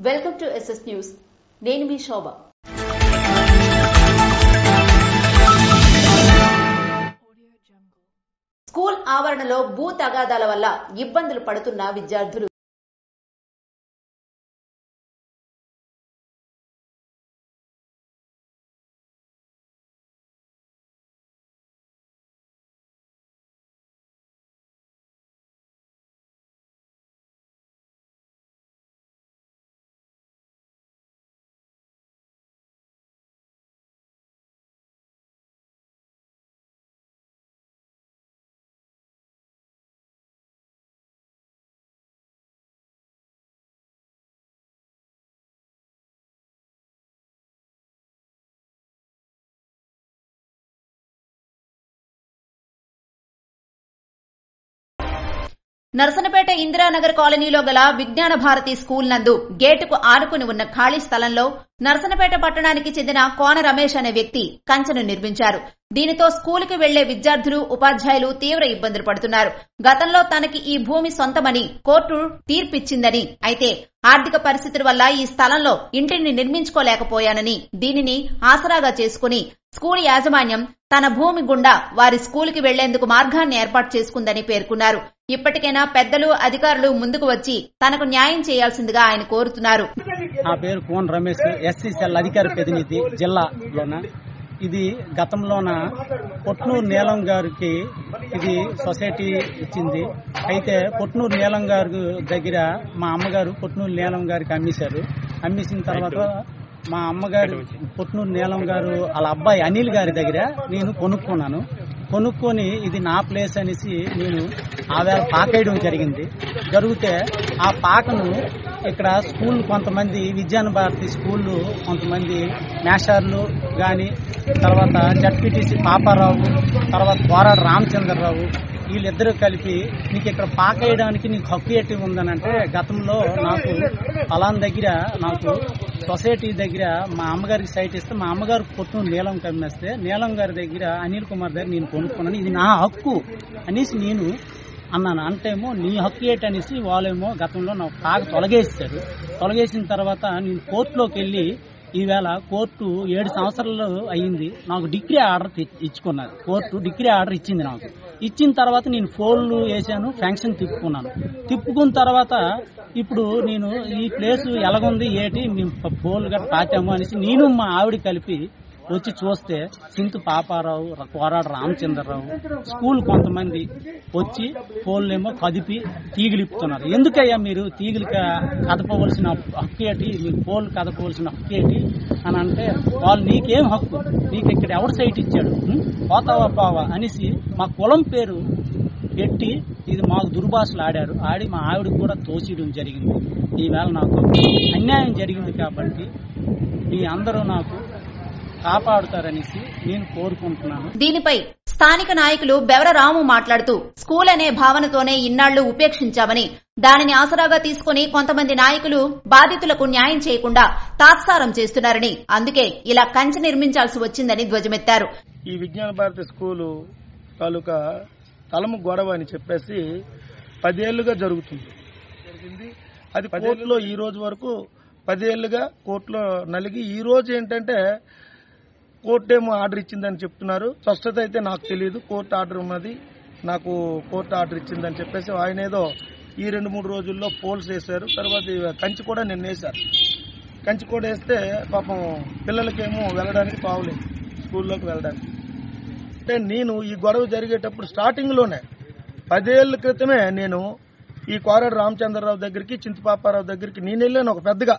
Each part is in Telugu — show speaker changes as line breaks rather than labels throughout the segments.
Welcome to SS news. నేను మీ శోభ. స్కూల్ ఆవరణలో భూ తగాదాల వల్ల ఇబ్బందులు పడుతున్న విద్యార్థులు. నర్సనపేట ఇందిరానగర్ కాలనీలో గల విజ్ఞాన భారతి స్కూల్ నందు గేటుకు ఆనుకుని ఉన్న ఖాళీ స్థలంలో నర్సనపేట పట్టణానికి చెందిన కోన రమేష్ అనే వ్యక్తి కంచెను నిర్మించారు. దీనితో స్కూలుకు వెళ్లే విద్యార్థులు, ఉపాధ్యాయులు తీవ్ర ఇబ్బందులు పడుతున్నారు. గతంలో తనకి ఈ భూమి సొంతమని కోర్టు తీర్పిచ్చిందని, అయితే ఆర్థిక పరిస్థితుల వల్ల ఈ స్థలంలో ఇంటిని నిర్మించుకోలేకపోయానని, దీనిని ఆసరాగా చేసుకుని స్కూల్ యాజమాన్యం తన భూమి గుండా వారి స్కూలుకి వెళ్లేందుకు మార్గాన్ని ఏర్పాటు చేసుకుందని పేర్కొన్నారు. ఇప్పటికైనా పెద్దలు, అధికారులు ముందుకు వచ్చి తనకు న్యాయం చేయాల్సిందిగా ఆయన కోరుతున్నారు.
నా పేరు కోన రమేష్, SCCL అధికార ప్రతినిధి జిల్లాలోన. ఇది గతంలోన పొట్నూరు నీలం గారికి ఇది సొసైటీ ఇచ్చింది. అయితే పొట్నూరు నీలం గారి దగ్గర మా అమ్మగారు పొట్నూరు నీలం గారికి అమ్మేశారు. అమ్మేసిన తర్వాత మా అమ్మగారు పొట్నూరు నీలం గారు వాళ్ళ అబ్బాయి అనిల్ గారి దగ్గర నేను కొనుక్కొని ఇది నా ప్లేస్ అనేసి నేను ఆవేళ పాకేయడం జరిగితే ఆ పాకను ఇక్కడ స్కూల్ కొంతమంది విజ్ఞాన భారతి స్కూళ్ళు కొంతమంది మేషార్లు గాని, తర్వాత ZPTC పాపారావు, తర్వాత పోరాడు రామచంద్రరావు, వీళ్ళిద్దరూ కలిపి నీకు ఇక్కడ పాకేయడానికి నీకు హక్కు ఎట్టి ఉందనంటే, గతంలో నాకు అలాన్ దగ్గర నాకు సొసైటీ దగ్గర మా అమ్మగారికి సైట్ ఇస్తే మా అమ్మగారు పొట్టు నీలం కమ్మేస్తే నీలం గారి దగ్గర అనిల్ కుమార్ దగ్గర నేను కొనుక్కున్నాను, ఇది నా హక్కు అనేసి నేను అన్నాను. అంటేమో నీ హక్కు ఏంటనేసి వాళ్ళేమో గతంలో నాకు పాక తొలగేసిన తర్వాత నేను కోర్టులోకి వెళ్ళి ఈవేళ కోర్టు 7 సంవత్సరాలు అయ్యింది. నాకు డిగ్రీ ఆర్డర్ ఇచ్చుకున్నది. కోర్టు డిగ్రీ ఆర్డర్ ఇచ్చింది. నాకు ఇచ్చిన తర్వాత నేను ఫోన్లు వేసాను, ఫ్యాంక్షన్ తిప్పుకున్న తర్వాత ఇప్పుడు నేను ఈ ప్లేస్ ఎలాగుంది ఏటి మేము ఫోన్లు గట్రా పాతాము అనేసి నేను మా ఆవిడ కలిపి వచ్చి చూస్తే సింతు పాపారావు, పోరాడు రామచంద్రరావు స్కూల్ కొంతమంది వచ్చి ఫోన్లేమో కదిపి తీగిలిప్పుతున్నారు. ఎందుకయ్యా మీరు తీగిలి కదపవలసిన హక్కు ఏంటి, మీరు ఫోన్లు కదపవలసిన హక్కు ఏంటి అని అంటే, వాళ్ళు నీకేం హక్కు, నీకు ఇక్కడ ఎవరు సైట్ ఇచ్చాడు, పోతావా అనేసి మా కులం పేరు పెట్టి ఇది మాకు దుర్భాషలు ఆడి మా ఆవిడకి కూడా తోసేయడం జరిగింది. ఈవేళ నాకు అన్యాయం జరిగింది కాబట్టి మీ అందరూ నాకు కాపాడుతారనేసి నేను కోరుకుంటున్నాను.
దీనిపై స్థానిక నాయకులు బెవర రాము మాట్లాడుతూ, స్కూల్ అనే భావనతోనే ఇన్నాళ్లు ఉపేక్షించామని, దానిని ఆసరాగా తీసుకుని కొంతమంది నాయకులు బాధితులకు న్యాయం చేయకుండా తాత్సారం చేస్తున్నారని, అందుకే ఇలా కంచె నిర్మించాల్సి వచ్చిందని ధ్వజమెత్తారు.
ఈ విజ్ఞాన భారతి స్కూలు తాలూకా స్థలము గొడవ అని చెప్పేసి 10 ఏళ్లుగా జరిగింది. అది కోర్టులో ఈ రోజు వరకు 10 ఏళ్లుగా కోర్టులో నలిగి, ఈ రోజు ఏంటంటే కోర్టు ఏమో ఆర్డర్ ఇచ్చిందని చెప్తున్నారు. స్పష్టత అయితే నాకు తెలియదు. కోర్టు ఆర్డర్ ఉన్నది, నాకు కోర్టు ఆర్డర్ ఇచ్చిందని చెప్పేసి ఆయన ఏదో ఈ 2-3 రోజుల్లో పోల్స్ వేశారు. తర్వాత కంచి కూడా నిన్న వేశారు. కంచి కూడా వేస్తే పాపం పిల్లలకేమో వెళ్ళడానికి పావులేదు, స్కూల్లోకి వెళ్ళడానికి. అంటే నేను ఈ గొడవ జరిగేటప్పుడు స్టార్టింగ్లోనే 10 ఏళ్ల క్రితమే నేను ఈ కోరాడు రామచంద్రరావు దగ్గరికి, చింతపాపారావు దగ్గరికి నేను వెళ్ళాను. ఒక పెద్దగా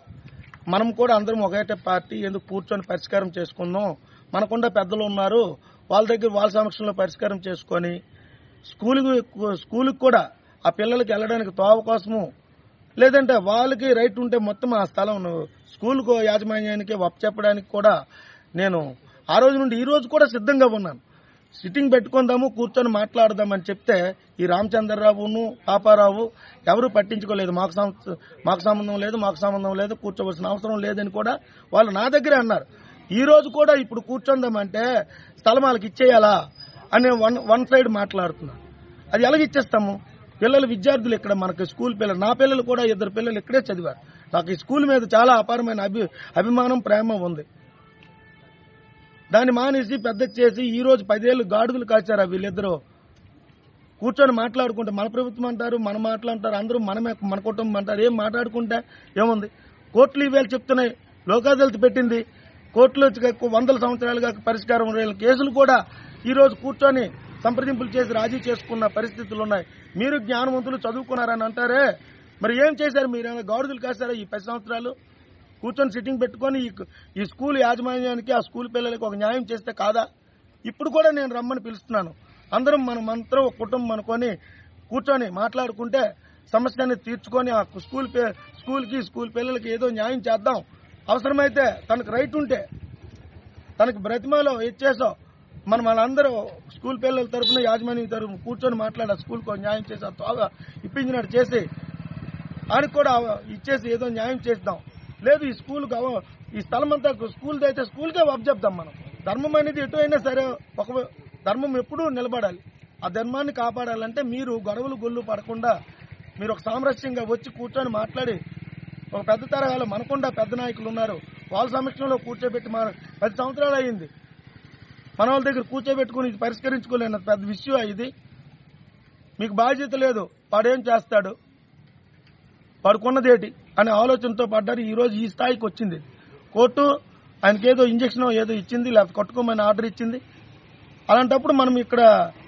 మనం కూడా అందరం ఒకటే పార్టీ, ఎందుకు కూర్చొని పరిష్కారం చేసుకుందాం, మనకుండా పెద్దలు ఉన్నారు, వాళ్ళ దగ్గర వాళ్ళ సమక్షంలో పరిష్కారం చేసుకొని స్కూలుకి కూడా ఆ పిల్లలకి వెళ్ళడానికి తోవ కోసము, లేదంటే వాళ్ళకి రైట్ ఉంటే మొత్తం ఆ స్థలం స్కూలుకు యాజమాన్యానికి చెప్పడానికి కూడా నేను ఆ రోజు నుండి ఈ రోజు కూడా సిద్ధంగా ఉన్నాను. సిట్టింగ్ పెట్టుకుందాము, కూర్చొని మాట్లాడదామని చెప్తే ఈ రామచంద్రరావును, పాపారావు ఎవరు పట్టించుకోలేదు. మాకు సంబంధం లేదు, కూర్చోవలసిన అవసరం లేదని కూడా వాళ్ళు నా దగ్గరే అన్నారు. ఈ రోజు కూడా ఇప్పుడు కూర్చొందామంటే స్థలం వాళ్ళకి ఇచ్చేయాలా అనే వన్ సైడ్ మాట్లాడుతున్నారు. అది ఎలాగ ఇచ్చేస్తాము? పిల్లలు, విద్యార్థులు ఇక్కడ మనకి స్కూల్ పిల్లలు, నా పిల్లలు కూడా 2 పిల్లలు ఇక్కడే చదివారు. నాకు ఈ స్కూల్ మీద చాలా అపారమైన అభిమానం, ప్రేమ ఉంది. దాన్ని మానేసి పెద్ద చేసి ఈ రోజు 10 ఏళ్ళు గాడుగులు కాచారు వీళ్ళిద్దరూ. కూర్చొని మాట్లాడుకుంటే మన ప్రభుత్వం అంటారు, మన మాట్లాడతారు, అందరూ మనమే, మన కుటుంబం అంటారు. ఏం మాట్లాడుకుంటే ఏముంది? కోర్టులు ఈవేళ చెప్తున్నాయి, లోక్ అదాలత్ పెట్టింది, కోర్టులో 100 సంవత్సరాలుగా పరిష్కారం కేసులు కూడా ఈ రోజు కూర్చొని సంప్రదింపులు చేసి రాజీ చేసుకున్న పరిస్థితులు ఉన్నాయి. మీరు జ్ఞానవంతులు చదువుకున్నారని అంటారే, మరి ఏం చేశారు? మీరు ఏమైనా గాడుదలు కాస్తారా ఈ 10 సంవత్సరాలు? కూర్చొని సిట్టింగ్ పెట్టుకొని ఈ స్కూల్ యాజమాన్యానికి, ఆ స్కూల్ పిల్లలకి ఒక న్యాయం చేస్తే కాదా? ఇప్పుడు కూడా నేను రమ్మని పిలుస్తున్నాను. అందరం మనమంతా ఒక కుటుంబం అనుకొని కూర్చొని మాట్లాడుకుంటే సమస్యని తీర్చుకొని ఆ స్కూల్కి, స్కూల్ పిల్లలకి ఏదో న్యాయం చేద్దాం. అవసరమైతే తనకు రైట్ ఉంటే తనకు బ్రతిమాలో ఇచ్చేసో మనం వాళ్ళందరూ స్కూల్ పిల్లల తరఫున, యాజమాన్యం తరఫున కూర్చొని మాట్లాడి ఆ స్కూల్కి న్యాయం చేసి త్వరగా ఇప్పించినట్టు చేసి ఆయనకు కూడా ఇచ్చేసి ఏదో న్యాయం చేద్దాం. లేదు ఈ స్థలం అంతా స్కూల్ది అయితే స్కూల్కే అప్పచెప్దాం. మనం ధర్మం అనేది ఎటు అయినా సరే ఒక ధర్మం ఎప్పుడూ నిలబడాలి. ఆ ధర్మాన్ని కాపాడాలంటే మీరు గొడవలు గొల్లు పడకుండా మీరు ఒక సామరస్యంగా వచ్చి కూర్చొని మాట్లాడి, ఒక పెద్ద తరహాలో మనకుండా పెద్ద నాయకులు ఉన్నారు, వాళ్ళ సమక్షంలో కూర్చోబెట్టి 10 సంవత్సరాలు అయింది, మన వాళ్ళ దగ్గర కూర్చోబెట్టుకుని ఇది పరిష్కరించుకోలేని పెద్ద విషయం ఇది. మీకు బాధ్యత లేదు, వాడేం చేస్తాడు, వాడుకున్నదేటి అనే ఆలోచనతో పడ్డారు. ఈ రోజు ఈ స్థాయికి వచ్చింది. కోర్టు ఆయనకేదో ఇంజక్షన్ ఏదో ఇచ్చింది, లేకపోతే కట్టుకోమని ఆర్డర్ ఇచ్చింది. అలాంటప్పుడు మనం ఇక్కడ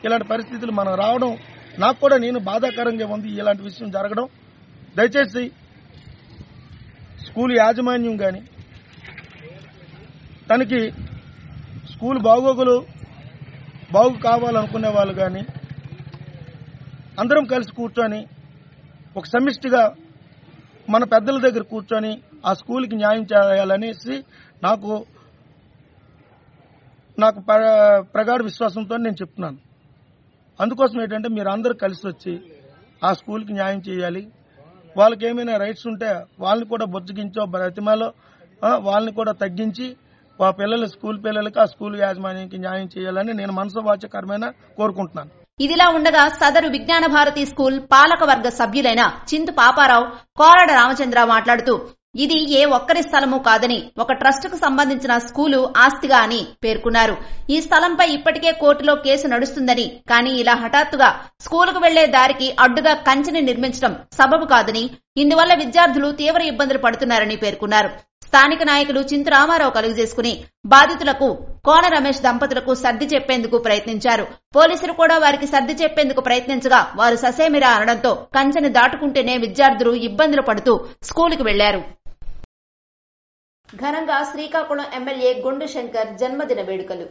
ఇలాంటి పరిస్థితులు మనం రావడం నాకు కూడా నేను బాధాకరంగా ఉంది. ఇలాంటి విషయం జరగడం దయచేసి స్కూల్ యాజమాన్యం కానీ, తనకి స్కూల్ బాగు కావాలనుకునే వాళ్ళు కానీ అందరం కలిసి కూర్చొని ఒక సమిష్టిగా మన పెద్దల దగ్గర కూర్చొని ఆ స్కూల్కి న్యాయం చేయాలనేసి నాకు ప్రగాఢ విశ్వాసంతో నేను చెప్తున్నాను. అందుకోసం ఏంటంటే మీరు అందరూ కలిసి వచ్చి ఆ స్కూల్కి న్యాయం చేయాలి. వాళ్ళకి ఏమైనా రైట్స్ ఉంటే వాళ్ళని కూడా బొజ్జగించో బ్రతిమాలో వాళ్ళని కూడా తగ్గించి ఆ స్కూల్ పిల్లలకి, ఆ స్కూల్ యాజమాన్యానికి న్యాయం చేయాలని నేను మనసువాచకరమైన కోరుకుంటున్నాను.
ఇదిలా ఉండగా సదరు విజ్ఞాన భారతి స్కూల్ పాలకవర్గ సభ్యులైన చింతు పాపారావు, కోరాడ రామచంద్ర మాట్లాడుతూ ఇది ఏ ఒక్కరి స్థలమూ కాదని, ఒక ట్రస్టుకు సంబంధించిన స్కూలు ఆస్తిగా అని పేర్కొన్నారు. ఈ స్థలంపై ఇప్పటికే కోర్టులో కేసు నడుస్తుందని, కానీ ఇలా హఠాత్తుగా స్కూలుకు వెళ్లే దారికి అడ్డుగా కంచెని నిర్మించడం సబబు కాదని, ఇందువల్ల విద్యార్థులు తీవ్ర ఇబ్బందులు పడుతున్నారని పేర్కొన్నారు. స్థానిక నాయకులు చింతు రామారావు కలుగజేసుకుని బాధితులకు కోన రమేష్ దంపతులకు సర్ది చెప్పేందుకు ప్రయత్నించారు. పోలీసులు కూడా వారికి సర్ది చెప్పేందుకు ప్రయత్నించగా వారు ససేమిరా అనడంతో కంచెని దాటుకుంటేనే విద్యార్థులు ఇబ్బందులు పడుతూ స్కూలుకు వెళ్లారు. ఘనంగా శ్రీకాకుళం ఎమ్మెల్యే గొండు శంకర్ జన్మదిన వేడుకలు.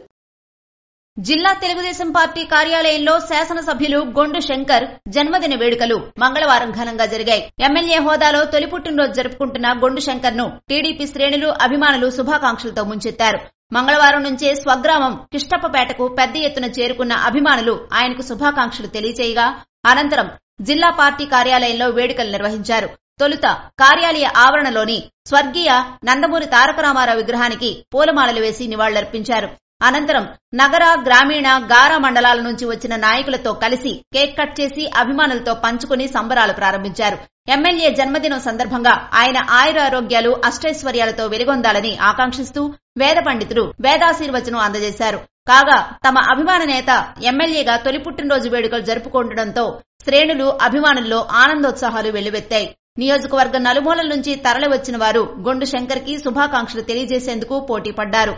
జిల్లా తెలుగుదేశం పార్టీ కార్యాలయంలో శాసనసభ్యులు గొండు శంకర్ జన్మదిన వేడుకలు మంగళవారం ఘనంగా జరిగాయి. ఎమ్మెల్యే హోదాలో తొలి పుట్టినరోజు జరుపుకుంటున్న గొండు శంకర్ ను టీడీపీ శ్రేణులు, అభిమానులు శుభాకాంక్షలతో ముంచెత్తారు. మంగళవారం నుంచే స్వగ్రామం కిష్టప్పపేటకు పెద్ద ఎత్తున చేరుకున్న అభిమానులు ఆయనకు శుభాకాంక్షలు తెలియచేయగా అనంతరం జిల్లా పార్టీ కార్యాలయంలో వేడుకలు నిర్వహించారు. తొలుత కార్యాలయ ఆవరణలోని స్వర్గీయ నందమూరి తారక రామారావు విగ్రహానికి పూలమాలలు వేసి నివాళులర్పించారు. అనంతరం నగర, గ్రామీణ, గారా మండలాల నుంచి వచ్చిన నాయకులతో కలిసి కేక్ కట్ చేసి అభిమానులతో పంచుకుని సంబరాలు ప్రారంభించారు. ఎమ్మెల్యే జన్మదినం సందర్భంగా ఆయన ఆయురారోగ్యాలు, అష్టైశ్వర్యాలతో వెలుగొందాలని ఆకాంక్షిస్తూ వేద పండితులు వేదాశీర్వచనం అందజేశారు. కాగా తమ అభిమాన నేత ఎమ్మెల్యేగా తొలి పుట్టినరోజు వేడుకలు జరుపుకుంటడంతో శ్రేణులు, అభిమానుల్లో ఆనందోత్సాహాలు వెల్లువెత్తాయి. నియోజకవర్గం నలుమూలల నుంచి తరలివచ్చిన వారు గొండు శంకర్ కి శుభాకాంక్షలు తెలియజేసేందుకు పోటీ పడ్డారు.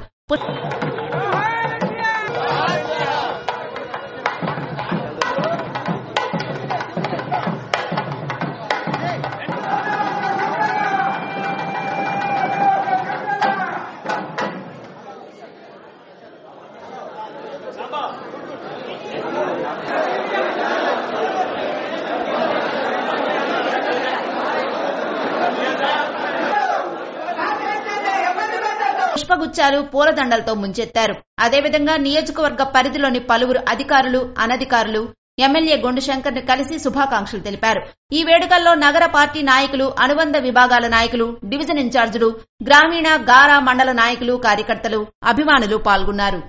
పుష్పగుచ్చాలు, పూలదండలతో ముంచెత్తారు. అదేవిధంగా నియోజకవర్గ పరిధిలోని పలువురు అధికారులు, అనధికారులు ఎమ్మెల్యే గొండు శంకర్ ని కలిసి శుభాకాంక్షలు తెలిపారు. ఈ వేడుకల్లో నగర పార్టీ నాయకులు, అనుబంధ విభాగాల నాయకులు, డివిజన్ ఇన్ఛార్జీలు, గ్రామీణ, గారా మండల నాయకులు, కార్యకర్తలు, అభిమానులు పాల్గొన్నారు.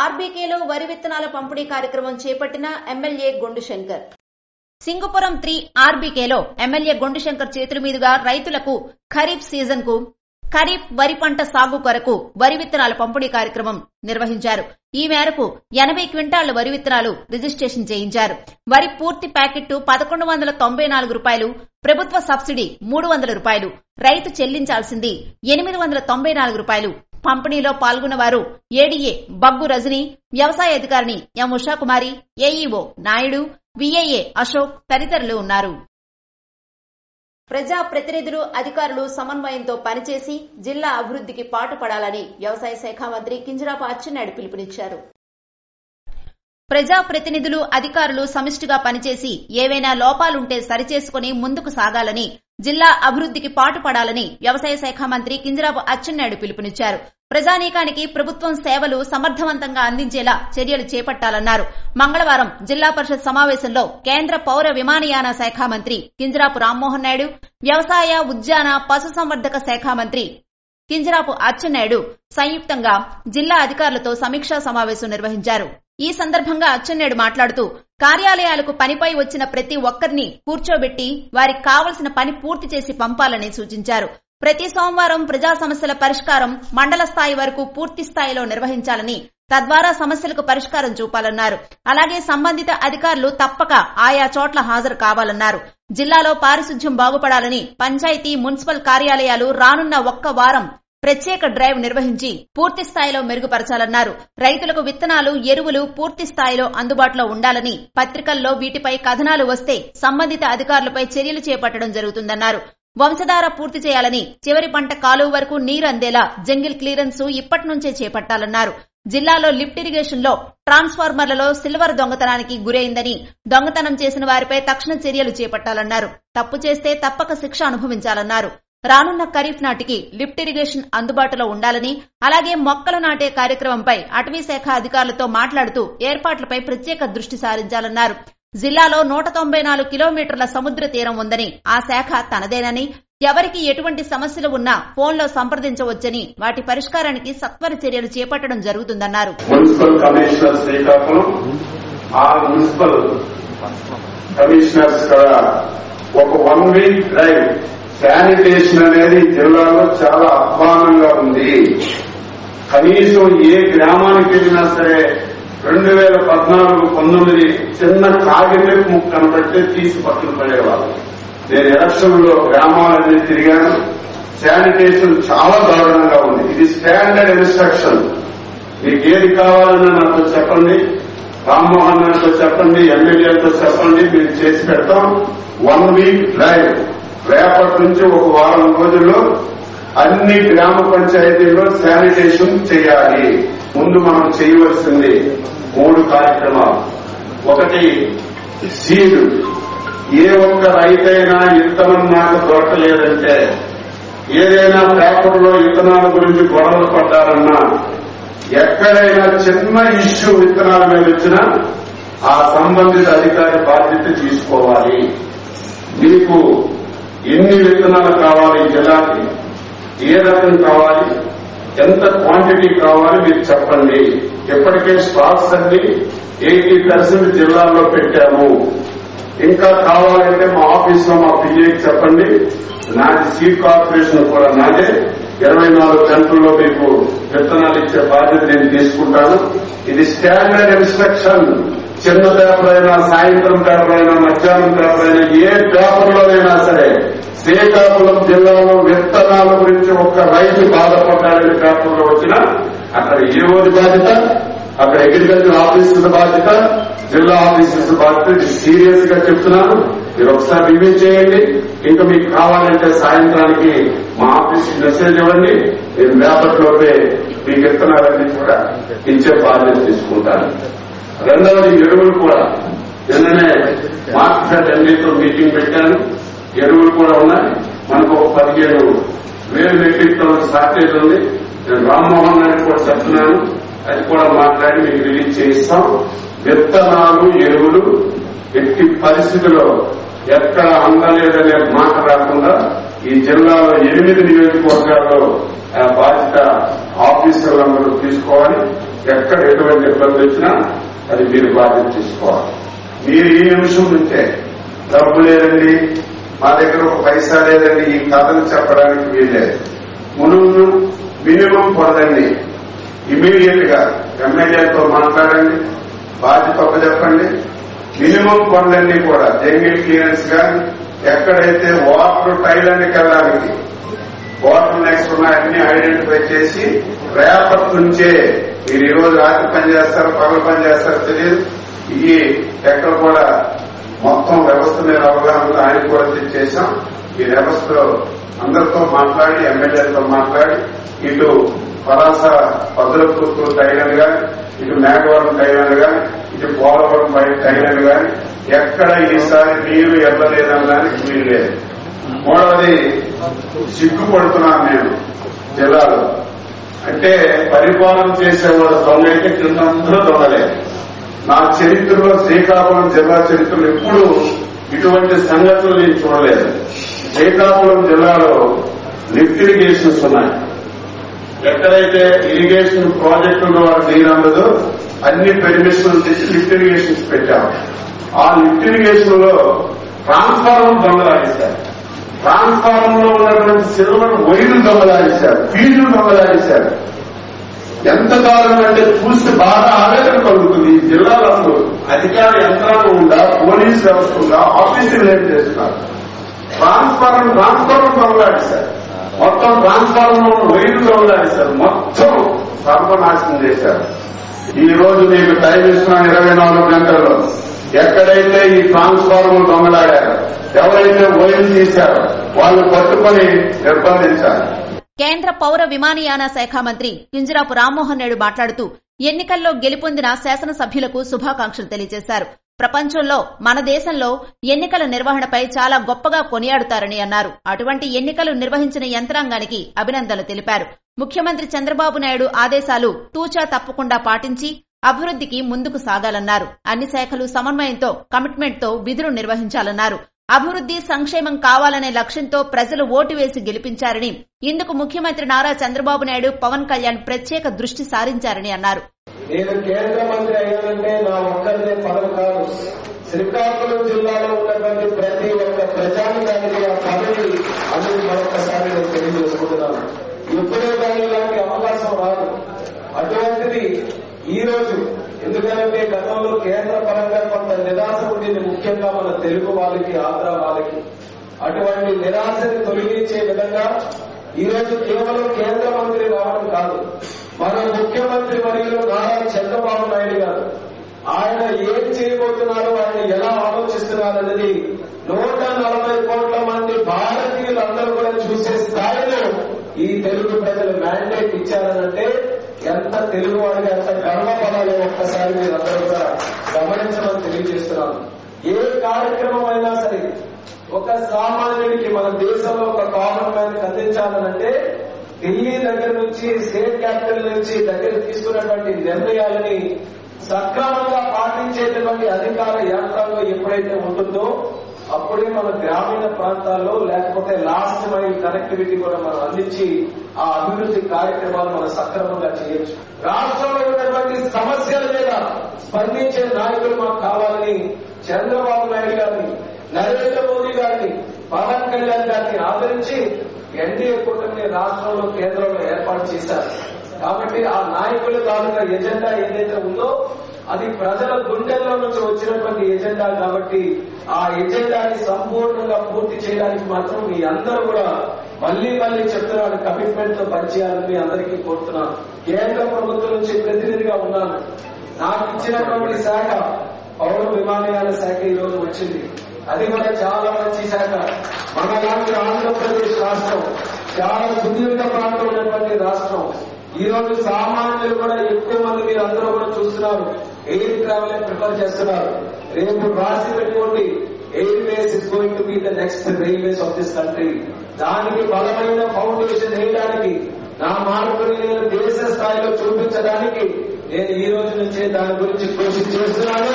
ఆర్బీకేలో వరి విత్తనాల పంపిణీ కార్యక్రమం చేపట్టిన ఎమ్మెల్యే గొండు శంకర్ సింగుపురం 3 ఆర్బీకేలో ఎమ్మెల్యే గొండుశంకర్ చేతుల మీదుగా రైతులకు ఖరీఫ్ సీజన్ కు ఖరీఫ్ వరి పంట సాగు కొరకు వరి విత్తనాల పంపిణీ కార్యక్రమం నిర్వహించారు. ఈ మేరకు 80 క్వింటాళ్ల వరి విత్తనాలు రిజిస్ట్రేషన్ చేయించారు. వరి పూర్తి ప్యాకెట్ 1194 రూపాయలు, ప్రభుత్వ సబ్సిడీ 300 రూపాయలు, రైతు చెల్లించాల్సింది 894 రూపాయలు. పంపిణీలో పాల్గొన్న వారు ఏడీఏ బగ్గు రజని, వ్యవసాయ అధికారిని ఎం ఉషాకుమారి, ఏఈఓ నాయుడు, విఐఏ అశోక్ తదితరులు ఉన్నారు. ప్రజా ప్రతినిధులు, అధికారులు సమన్వయంతో పనిచేసి జిల్లా అభివృద్ధికి పాటుపడాలని వ్యవసాయ శాఖ మంత్రి కింజరాపు అచ్చెన్నాయుడు పిలుపునిచ్చారు. ప్రజా ప్రతినిధులు, అధికారులు సమిష్టిగా పనిచేసి ఏవైనా లోపాలుంటే సరిచేసుకుని ముందుకు సాగాలని, జిల్లా అభివృద్ధికి పాటుపడాలని వ్యవసాయ శాఖ మంత్రి కింజరాపు అచ్చెన్నాయుడు పిలుపునిచ్చారు. ప్రజానీకానికి ప్రభుత్వం సేవలు సమర్థవంతంగా అందించేలా చర్యలు చేపట్టాలన్నారు. మంగళవారం జిల్లా పరిషత్ సమావేశంలో కేంద్ర పౌర విమానయాన శాఖ మంత్రి కింజరాపు రామ్మోహన్ నాయుడు, వ్యవసాయ, ఉద్యాన, పశుసంవర్ధక శాఖ మంత్రి కింజరాపు అచ్చెన్నాయుడు సంయుక్తంగా జిల్లా అధికారులతో సమీక్షా సమావేశం నిర్వహించారు. ఈ సందర్భంగా అచ్చెన్నాయుడు మాట్లాడుతూ కార్యాలయాలకు పనిపై వచ్చిన ప్రతి ఒక్కరిని కూర్చోబెట్టి వారికి కావలసిన పని పూర్తి చేసి పంపాలని సూచించారు. ప్రతి సోమవారం ప్రజా సమస్యల పరిష్కారం మండల స్థాయి వరకు పూర్తి స్థాయిలో నిర్వహించాలని, తద్వారా సమస్యలకు పరిష్కారం చూపాలన్నారు. అలాగే సంబంధిత అధికారులు తప్పక ఆయా చోట్ల హాజరు కావాలన్నారు. జిల్లాలో పారిశుధ్యం బాగుపడాలని పంచాయతీ, మున్సిపల్ కార్యాలయాలు రానున్న ఒక్క వారం ప్రత్యేక డ్రైవ్ నిర్వహించి పూర్తి స్థాయిలో మెరుగుపరచాలన్నారు. రైతులకు విత్తనాలు, ఎరువులు పూర్తి స్థాయిలో అందుబాటులో ఉండాలని, పత్రికల్లో వీటిపై కథనాలు వస్తే సంబంధిత అధికారులపై చర్యలు చేపట్టడం జరుగుతుందన్నారు. వంశధార పూర్తి చేయాలని, చివరి పంట కాలువ వరకు నీరు అందేలా జంగిల్ క్లియరెన్స్ ఇప్పటి నుంచే చేపట్టాలన్నారు. జిల్లాలో లిఫ్ట్ ఇరిగేషన్ లో ట్రాన్స్ఫార్మర్లలో సిల్వర్ దొంగతనానికి గురైందని, దొంగతనం చేసిన వారిపై తక్షణ చర్యలు చేపట్టాలన్నారు. తప్పు చేస్తే తప్పక శిక్ష అనుభవించాలన్నారు. రానున్న ఖరీఫ్ నాటికి లిఫ్ట్ ఇరిగేషన్ అందుబాటులో ఉండాలని, అలాగే మొక్కలు నాటే కార్యక్రమంపై అటవీ శాఖ అధికారులతో మాట్లాడుతూ ఏర్పాట్లపై ప్రత్యేక దృష్టి సారించాలన్నారు. జిల్లాలో 194 కిలోమీటర్ల సముద్ర తీరం ఉందని, ఆ శాఖ తనదేనని, ఎవరికి ఎటువంటి సమస్యలు ఉన్నా ఫోన్లో సంప్రదించవచ్చని, వాటి పరిష్కారానికి సత్వర చర్యలు చేపట్టడం జరుగుతుందన్నారు.
మున్సిపల్ కమిషనర్ శ్రీకాకుళం, ఆ మున్సిపల్ కమిషనర్స్ కూడా ఒక 1 వీక్ డ్రైవ్ శానిటేషన్ అనేది జిల్లాలో చాలా అధ్వానంగా ఉంది. కనీసం ఏ గ్రామానికి వెళ్ళినా సరే 2014-19 చిన్న కాగితం ముక్క కనబడితే తీసి పట్టుకు పడేవాళ్ళు. నేను ఎలక్షన్ లో గ్రామాలన్నీ తిరిగాను. శానిటేషన్ చాలా దారుణంగా ఉంది. ఇది స్టాండర్డ్ ఇన్స్ట్రక్షన్. మీకు ఏది కావాలన్నా నాతో చెప్పండి, రామ్మోహన్ నాయుడుతో చెప్పండి, ఎమ్మెల్యేలతో చెప్పండి, మేము చేసి పెడతాం. 1 వీక్ డ్రైవ్ రేపటి నుంచి ఒక వారం రోజుల్లో అన్ని గ్రామ పంచాయతీల్లో శానిటేషన్ చేయాలి. ముందు మనం చేయవలసింది 3 కార్యక్రమాలు. ఒకటి సీడ్. ఏ ఒక్క రైతైనా విత్తనం నాకు దొరకలేదంటే, ఏదైనా పేపర్లో విత్తనాల గురించి గొడవలు పడ్డారన్నా, ఎక్కడైనా చిన్న ఇష్యూ విత్తనాల మీద వచ్చినా ఆ సంబంధిత అధికారి బాధ్యత తీసుకోవాలి. మీకు ఎన్ని విత్తనాలు కావాలి, జిల్లాకి ఏ రకం కావాలి, ఎంత క్వాంటిటీ కావాలి మీరు చెప్పండి. ఇప్పటికే స్టాక్స్ అన్ని 80% జిల్లాల్లో పెట్టాము. ఇంకా కావాలంటే మా ఆఫీస్ లో మా పిఏకి చెప్పండి. నాది సీడ్ కార్పొరేషన్ కూడా నాదే. 24 గంటల్లో మీకు విత్తనాలు ఇచ్చే బాధ్యత నేను తీసుకుంటాను. ఇది స్టాండర్డ్ ఇన్స్ట్రక్షన్. చిన్న పేపర్ అయినా, సాయంత్రం పేపర్ అయినా, మధ్యాహ్నం పేపర్ అయినా, ఏ పేపర్లోనైనా సరే శ్రీకాకుళం జిల్లాలో విత్తనాల గురించి ఒక్క రైతు బాధపడ్డాడని పేపర్లో వచ్చినా అక్కడ ఏఓది బాధ్యత, అక్కడ అగ్రికల్చర్ ఆఫీసర్ బాధ్యత, జిల్లా ఆఫీసర్స్ బాధ్యత. ఇది సీరియస్ గా చెప్తున్నాను. మీరు ఒకసారి రివ్యూ చేయండి. ఇంకా మీకు కావాలంటే సాయంత్రానికి మా ఆఫీస్ మెసేజ్ ఇవ్వండి. నేను రేపటిలోపే మీకు విత్తనాలన్నీ కూడా ఇచ్చే బాధ్యత తీసుకుంటాను. రెండవది ఎరువులు కూడా. నిన్ననే మార్కెట్ అన్నిటితో మీటింగ్ పెట్టాను. ఎరువులు కూడా ఉన్నాయి. మనకు ఒక 17,000 మెట్రిక్ టన్నుల షార్టేజ్ ఉంది. నేను రామ్మోహన్ నాయుడు కూడా చెప్తున్నాను, అది కూడా మాట్లాడి మీకు రిలీజ్ చేయిస్తాం. విత్తనాలు, ఎరువులు ఎట్టి పరిస్థితుల్లో ఎక్కడ అందలేదనే మాట రాకుండా ఈ జిల్లాలో 8 నియోజకవర్గాల్లో బాధ్యత ఆఫీసర్లందరూ తీసుకోవాలి. ఎక్కడ ఎటువంటి ఇబ్బంది వచ్చినా అది మీరు బాధ్యత తీసుకోవాలి. మీరు ఈ నిమిషం నుంచే డబ్బు లేదండి, మా దగ్గర ఒక పైసా లేదండి, ఈ కథను చెప్పడానికి వీల్లేదు. మునుము మినిమం పొందండి. ఇమీడియట్ గా ఎమ్మెల్యేతో మాట్లాడండి, బాధ్యత చెప్పండి. మినిమం పనులన్నీ కూడా జంగిల్ క్లియరెన్స్ కానీ, ఎక్కడైతే వాటర్ టైలాండ్కి వెళ్ళడానికి వాటర్ నెక్స్ట్ ఉన్నాయన్నీ ఐడెంటిఫై చేసి రేపటి నుంచే మీరు ఈ రోజు రాత్రి పని చేస్తారో పగలు పని చేస్తారో తెలియదు, ఈ ఎక్కడ కూడా మొత్తం వ్యవస్థ మీద అవగాహన ఆయన కూడా తెచ్చేసాం. ఈ వ్యవస్థలో అందరితో మాట్లాడి ఎమ్మెల్యేలతో మాట్లాడి ఇటు పలాస పద్దులపూర్ టైలాండ్ కానీ, ఇటు మేఘవరం టైలాండ్ కానీ, ఇటు పోలవరం టైలాండ్ కానీ ఎక్కడ ఈసారి నీరు ఎల్లలేదనడానికి వీలు లేదు. మూడవది సిగ్గుపడుతున్నాను నేను జిల్లాలో. అంటే పరిపాలన చేసేవాడు దొంగ అయితే కింద అందరూ దొంగలే. నా చరిత్రలో శ్రీకాకుళం జిల్లా చరిత్రలో ఎప్పుడు ఇటువంటి సంఘటనలు నేను చూడలేదు. శ్రీకాకుళం జిల్లాలో లిఫ్ట్ ఇరిగేషన్స్ ఉన్నాయి. ఎక్కడైతే ఇరిగేషన్ ప్రాజెక్టులు వారు నీరు అందదో అన్ని పెర్మిషన్లు తెచ్చి లిఫ్ట్ ఇరిగేషన్స్ పెట్టాము. ఆ లిఫ్ట్ ఇరిగేషన్ లో ట్రాన్స్ఫార్మర్ దొంగలాడేశారు, ట్రాన్స్ఫార్మర్ లో ఉన్నటువంటి సిల్వర్ వైర్లు దొంగలాడేశారు, ఫీజులు దొంగలాడేశారు. ఎంత దారుణం అంటే చూస్తే బాగా ఆవేదన కలుగుతుంది. ఈ జిల్లాలో అధికార యంత్రాంగం ఉందా, పోలీస్ వ్యవస్థ ఉందా, ఆఫీసులు ఏం చేస్తున్నారు. ట్రాన్స్ఫార్మర్ దొంగలాడేశారు, మొత్తం ట్రాన్స్ఫార్మర్ వైర్లు దొంగలాడేశారు, మొత్తం సర్వనాశనం చేశారు. ఈ రోజు మీకు టైం ఇస్తున్నాను 24 గంటల్లో. ఎక్కడైతే ఈ ట్రాన్స్ఫార్మర్ దొంగలాడారో, ఎవరైతే వైర్లు తీశారో వాళ్ళు పట్టుకుని నిర్బంధించారు.
కేంద్ర పౌర విమానయాన శాఖ మంత్రి కింజరాపు రామ్మోహన్ నాయుడు మాట్లాడుతూ ఎన్నికల్లో గెలుపొందిన శాసనసభ్యులకు శుభాకాంక్షలు తెలియజేశారు. ప్రపంచంలో మన దేశంలో ఎన్నికల నిర్వహణపై చాలా గొప్పగా కొనియాడుతారని అన్నారు. అటువంటి ఎన్నికలు నిర్వహించిన యంత్రాంగానికి అభినందనలు తెలిపారు. ముఖ్యమంత్రి చంద్రబాబు నాయుడు ఆదేశాలు తూచా తప్పకుండా పాటించి అభివృద్దికి ముందుకు సాగాలన్నారు. అన్ని శాఖలు సమన్వయంతో కమిట్మెంట్ తో విధులు నిర్వహించాలన్నారు. అభివృద్ది సంక్షేమం కావాలనే లక్ష్యంతో ప్రజలు ఓటు వేసి గెలిపించారని, ఇందుకు ముఖ్యమంత్రి నారా చంద్రబాబు నాయుడు, పవన్ కళ్యాణ్ ప్రత్యేక దృష్టి సారించారని అన్నారు.
నేను కేంద్ర మంత్రి అయ్యానంటే నా ఒక్కరిదే పదవి కాదు. శ్రీకాకుళం జిల్లాలో ఉన్నటువంటి ప్రతి ఒక్క ప్రజానికానికి ఆ పదవి అనేది మరొకసారి నేను తెలియజేసుకుంటున్నాను. ఎప్పుడే కానీ ఇలాంటి అవకాశం రాదు. అటువంటిది ఈ రోజు ఎందుకంటే గతంలో కేంద్ర పరంగా కొంత నిరాశ ఉండింది, ముఖ్యంగా మన తెలుగు వాళ్ళకి, ఆంధ్ర వాళ్ళకి. అటువంటి నిరాశని తొలగించే విధంగా ఈ రోజు కేవలం కేంద్ర మంత్రి రావడం కాదు, మన ముఖ్యమంత్రి మరియు నారా చంద్రబాబు నాయుడు గారు ఆయన ఏం చేయబోతున్నారో, ఆయన ఎలా ఆలోచిస్తున్నారనేది 140 కోట్ల మంది భారతీయులందరూ కూడా చూసే స్థాయిలో ఈ తెలుగు ప్రజలు మ్యాండేట్ ఇచ్చారనంటే ఎంత తెలుగు వాడిగా ఎంత గర్వపడాలో ఒక్కసారి మీరందరూ కూడా గమనించమని తెలియజేస్తున్నాను. ఏ కార్యక్రమం అయినా సరే ఒక సామాన్యుడికి మన దేశంలో ఒక కామన్ మ్యాన్ అందించాలనంటే ఢిల్లీ దగ్గర నుంచి, స్టేట్ క్యాపిటల్ నుంచి దగ్గర తీసుకున్నటువంటి నిర్ణయాలని సక్రమంగా పాటించేటువంటి అధికార యంత్రాంగం ఎప్పుడైతే ఉంటుందో అప్పుడే మన గ్రామీణ ప్రాంతాల్లో లేకపోతే లాస్ట్ మైల్ కనెక్టివిటీ కూడా మనం అందించి ఆ అభివృద్ధి కార్యక్రమాలు మనం సక్రమంగా చేయొచ్చు. రాష్ట్రంలో ఉన్నటువంటి సమస్యల మీద స్పందించే నాయకులు మాకు కావాలని చంద్రబాబు నాయుడు గారిని, నరేంద్ర మోదీ గారిని, పవన్ కళ్యాణ్ గారిని ఆదరించి ఎన్డీఏ కూటమిని రాష్ట్రంలో, కేంద్రంలో ఏర్పాటు చేశారు. కాబట్టి ఆ నాయకుల తాలూకా ఎజెండా ఏదైతే ఉందో అది ప్రజల గుండెల్లో నుంచి వచ్చినటువంటి ఎజెండా. కాబట్టి ఆ ఎజెండాని సంపూర్ణంగా పూర్తి చేయడానికి మాత్రం మీ అందరూ కూడా మళ్లీ చెప్తున్నాను, కమిట్మెంట్ తో పనిచేయాలని అందరికీ కోరుతున్నాను. కేంద్ర ప్రభుత్వం నుంచి ప్రతినిధిగా ఉన్నాను. నాకు ఇచ్చినటువంటి శాఖ పౌర విమానయాన శాఖ ఈ రోజు వచ్చింది. అది కూడా చాలా మంచి శాఖ. మనలాంటి ఆంధ్రప్రదేశ్ రాష్ట్రం చాలా సుదీర్ఘ ప్రాంతం ఉన్నటువంటి రాష్ట్రం. ఈ రోజు సామాన్యులు కూడా ఎక్కువ మంది మీరు అందరూ కూడా చూస్తున్నారు, ఎయిర్ ట్రావెల్ ప్రిఫర్ చేస్తున్నారు. రేపు రాసి పెట్టుకోండి, air ways is going to be the next railways of this country. దానికి బలమైన ఫౌండేషన్ వేయడానికి, నా మార్పుని నేను దేశ స్థాయిలో చూపించడానికి నేను ఈ రోజు నుంచే దాని గురించి కృషి చేస్తున్నాను.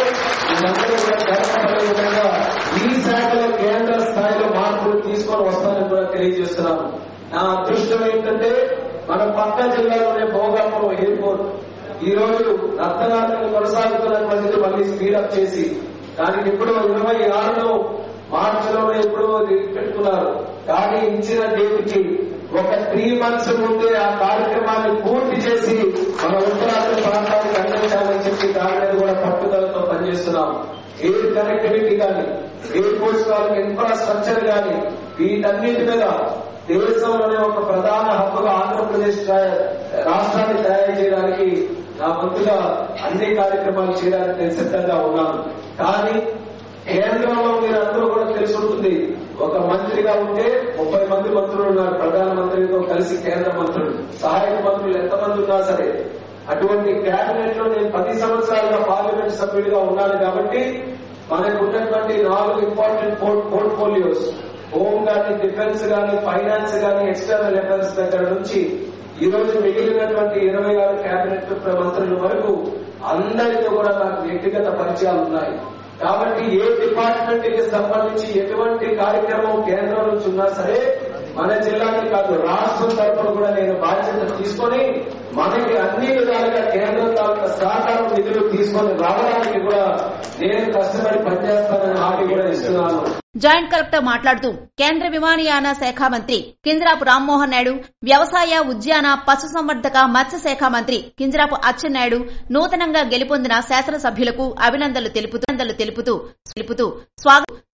మీరందరూ కూడా గర్వపడే విధంగా ఈ శాఖలో కేంద్ర స్థాయిలో మార్పులు తీసుకొని వస్తానని కూడా తెలియజేస్తున్నాను. నా అదృష్టం ఏంటంటే మన పక్క జిల్లాలోనే భోగాపురం ఎయిర్పోర్ట్ ఈ రోజు నత్తనాటలు కొనసాగుతున్నటువంటిది మళ్ళీ స్పీడప్ చేసి దానికి ఇప్పుడు 26లో పెట్టుకున్నారు. కానీ ఇచ్చిన డేట్కి ఒక 3 months ముందే ఆ కార్యక్రమాన్ని పూర్తి చేసి మన ఉత్తరాంధ్ర ప్రాంతానికి అందించాలని చెప్పి దాని మీద కూడా పట్టుదలతో పనిచేస్తున్నాం. ఎయిర్ కనెక్టివిటీ కానీ, ఎయిర్పోర్ట్స్ కానీ, ఇన్ఫ్రాస్ట్రక్చర్ కానీ, వీటన్నిటి మీద దేశంలోనే ఒక ప్రధాన హక్కుగా ఆంధ్రప్రదేశ్ రాష్ట్రాన్ని తయారు చేయడానికి నా వంతుగా అన్ని కార్యక్రమాలు చేయడానికి నేను సిద్ధంగా ఉన్నాను. కానీ కేంద్రంలో మీరందరూ కూడా తెలిసి ఉంటుంది, ఒక మంత్రిగా ఉంటే 30 మంది మంత్రులు ఉన్నారు. ప్రధానమంత్రితో కలిసి కేంద్ర మంత్రులు, సహాయక మంత్రులు ఎంతమంది ఉన్నా సరే. అటువంటి కేబినెట్ లో నేను 10 సంవత్సరాలుగా పార్లమెంట్ సభ్యుడిగా ఉన్నాను. కాబట్టి మనకు ఉన్నటువంటి 4 ఇంపార్టెంట్ పోర్ట్ఫోలియోస్, హోమ్ గానీ, డిఫెన్స్ గానీ, ఫైనాన్స్ గానీ, ఎక్స్టర్నల్ అఫైర్స్ దగ్గర నుంచి ఈ రోజు మిగిలినటువంటి 26 కేబినెట్ మంత్రుల వరకు అందరితో కూడా నాకు వ్యక్తిగత పరిచయాలు ఉన్నాయి. కాబట్టి ఏ డిపార్ట్మెంట్ కి సంబంధించి ఎటువంటి కార్యక్రమం కేంద్రం నుంచి ఉన్నా సరే మన జిల్లాకి కాదు రాష్ట్రం తరఫున కూడా నేను బాధ్యత తీసుకొని మనకి అన్ని విధాలుగా కేంద్రం తాలూకా సహకారం నిధులు తీసుకొని రావడానికి కూడా నేను కష్టపడి పనిచేస్తానని హామీ కూడా ఇస్తున్నాను.
జాయింట్ కలెక్టర్ మాట్లాడుతూ కేంద్ర విమానయాన శాఖ మంత్రి కింజరాపు రామ్మోహన్ నాయుడు, వ్యవసాయ, ఉద్యాన, పశుసంవర్ధక, మత్స్య శాఖ మంత్రి కింజరాపు అచ్చెన్నాయుడు నూతనంగా గెలుపొందిన శాసనసభ్యులకు అభినందనలు తెలుపుతూ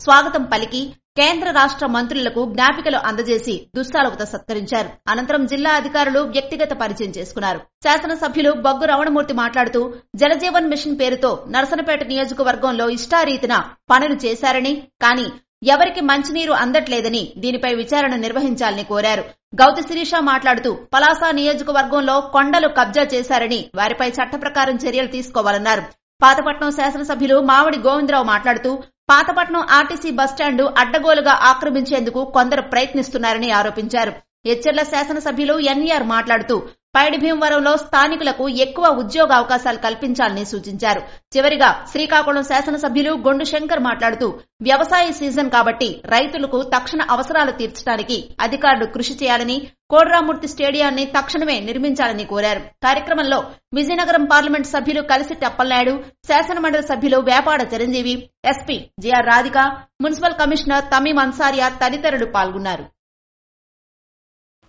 స్వాగతం పలికి కేంద్ర రాష్ట్ర మంత్రులకు జ్ఞాపికలు అందజేసి దుస్సాలవతో సత్కరించారు. అనంతరం జిల్లా అధికారులు వ్యక్తిగత పరిచయం చేసుకున్నారు. శాసనసభ్యులు బొగ్గు రమణమూర్తి మాట్లాడుతూ జలజీవన్ మిషన్ పేరుతో నరసనపేట నియోజకవర్గంలో ఇష్టారీతిన పనులు చేశారని, కానీ ఎవరికి మంచినీరు అందట్లేదని దీనిపై విచారణ నిర్వహించాలని కోరారు. గౌతి శిరీష మాట్లాడుతూ పలాస నియోజకవర్గంలో కొండలు కబ్జా చేశారని వారిపై చట్ట ప్రకారం చర్యలు తీసుకోవాలన్నారు. పాతపట్నం శాసనసభ్యులు మామిడి గోవిందరావు మాట్లాడుతూ పాతపట్నం ఆర్టీసీ బస్టాండు అడ్డగోలుగా ఆక్రమించేందుకు కొందరు ప్రయత్నిస్తున్నారని ఆరోపించారు. ఎచ్చెర్ల శాసనసభ్యులు ఎన్ఈఆర్ మాట్లాడుతూ పైడి భీమవరంలో స్థానికులకు ఎక్కువ ఉద్యోగ అవకాశాలు కల్పించాలని సూచించారు. చివరిగా శ్రీకాకుళం శాసనసభ్యులు గొండు శంకర్ మాట్లాడుతూ వ్యవసాయ సీజన్ కాబట్టి రైతులకు తక్షణ అవసరాలు తీర్చడానికి అధికారులు కృషి చేయాలని, కోడ్రామూర్తి స్టేడియాన్ని తక్షణమే నిర్మించాలని కోరారు. కార్యక్రమంలో విజయనగరం పార్లమెంట్ సభ్యులు కలిసిట్టి అప్పలనాయుడు, శాసనమండలి సభ్యులు Vepada Chiranjeevi, SP GR Radhika, municipal commissioner తమీం అన్సారియా తదితరులు పాల్గొన్నారు.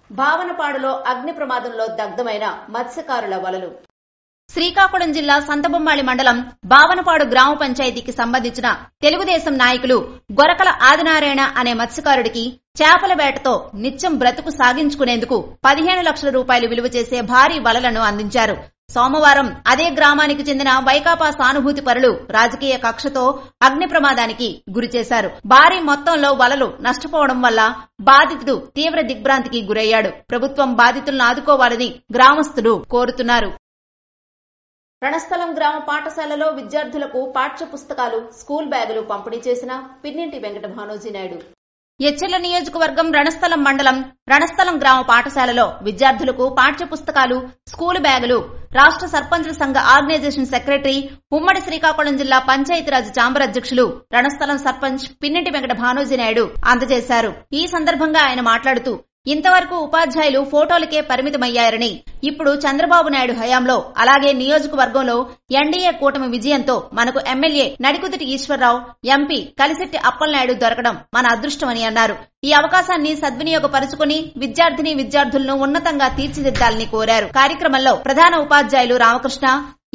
భావనపాడులో అగ్ని ప్రమాదంలో దగ్ధమైన మత్స్యకారుల వలలు. శ్రీకాకుళం జిల్లా సంతబొమ్మాళి మండలం భావనపాడు గ్రామ పంచాయతీకి సంబంధించిన తెలుగుదేశం నాయకులు గొరకల ఆదినారాయణ అనే మత్స్యకారుడికి చేపల వేటతో నిత్యం బ్రతుకు సాగించుకునేందుకు 15 లక్షల రూపాయలు విలువ చేసే భారీ వలలను అందించారు. సోమవారం అదే గ్రామానికి చెందిన వైకాపా సానుభూతి పరులు రాజకీయ కక్షతో అగ్ని ప్రమాదానికి గురిచేశారు. భారీ మొత్తంలో వలలు నష్టపోవడం వల్ల బాధితుడు తీవ్ర దిగ్భ్రాంతికి గురయ్యాడు. ప్రభుత్వం బాధితులను ఆదుకోవాలని గ్రామస్తులు కోరుతున్నారు. రణస్థలం గ్రామ పాఠశాలలో విద్యార్థులకు పాఠ్య పుస్తకాలు, స్కూల్ బ్యాగులు పంపిణీ చేసిన పిన్నింటి వెంకట భానోజీ నాయుడు. ఎచ్చెర్ల నియోజకవర్గం రణస్థలం మండలం రణస్థలం గ్రామ పాఠశాలలో విద్యార్థులకు పాఠ్య పుస్తకాలు, స్కూలు బ్యాగులు రాష్ట్ర సర్పంచుల సంఘ ఆర్గనైజేషన్ సెక్రటరీ, ఉమ్మడి శ్రీకాకుళం జిల్లా పంచాయతీరాజ్ ఛాంబర్ అధ్యక్షులు రణస్థలం సర్పంచ్ పిన్నింటి వెంకట భానోజీ నాయుడు అందజేశారు. ఈ సందర్భంగా ఆయన మాట్లాడుతూ ఇంతవరకు ఉపాధ్యాయులు ఫోటోలకే పరిమితమయ్యారని, ఇప్పుడు చంద్రబాబు నాయుడు హయాంలో అలాగే నియోజకవర్గంలో ఎన్డీఏ కూటమి విజయంతో మనకు ఎమ్మెల్యే నడికుదుటి ఈశ్వరరావు, ఎంపీ కలిశెట్టి అప్పలనాయుడు దొరకడం మన అదృష్టమని అన్నారు. ఈ అవకాశాన్ని సద్వినియోగపరుచుకుని విద్యార్థులను ఉన్నతంగా తీర్చిదిద్దాలని కోరారు. కార్యక్రమంలో ప్రధాన ఉపాధ్యాయులు రామకృష్ణ,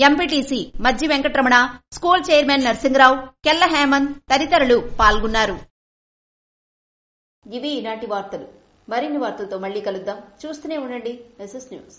ఎంపీటీసీ మజ్జి వెంకటరమణ, స్కూల్ చైర్మన్ నరసింగరావు, కెల్ల హేమంత్ తదితరులు పాల్గొన్నారు. ఇవి ఈనాటి వార్తలు. మరిన్ని వార్తలతో మళ్లీ కలుద్దాం. చూస్తూనే ఉండండి ఎస్ఎస్ న్యూస్.